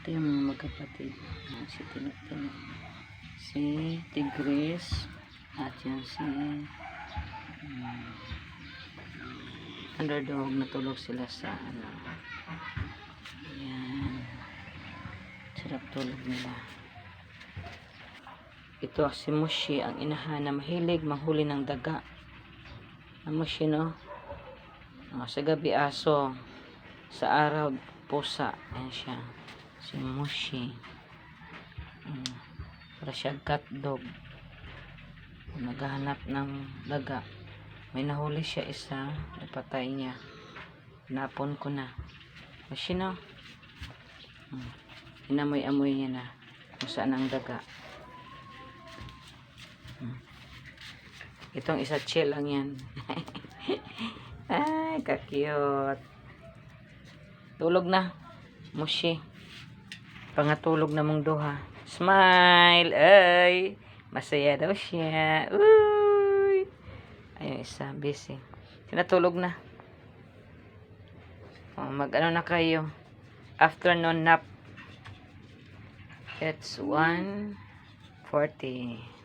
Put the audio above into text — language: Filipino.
Ito yung mga magkapatid. Si Tinok-Tinok. Si Tigris. At yan si Underdog. Natulog sila sa ano. Yan. Sarap tulog nila. Ito si Mushi, ang inahan na mahilig manghuli ng daga. Ang Mushi, no? Sa gabi aso. Sa araw pusa. Ayan siya. Si Mushi. Para siya cat dog. Naghahanap ng daga. May nahuli siya isa. Napatay niya. Napon ko na. Mushi, no? Inamoy-amoy niya na. Kung saan ang daga. Itong isa chill lang yan. Ay, ka-cute. Tulog na. Mushi. Pangatulog na mong duha. Smile. Ay. Masaya daw siya. Uy. Ayun isa. Busy. Sinatulog na. Mag-ano na kayo. Afternoon nap. It's 1:40.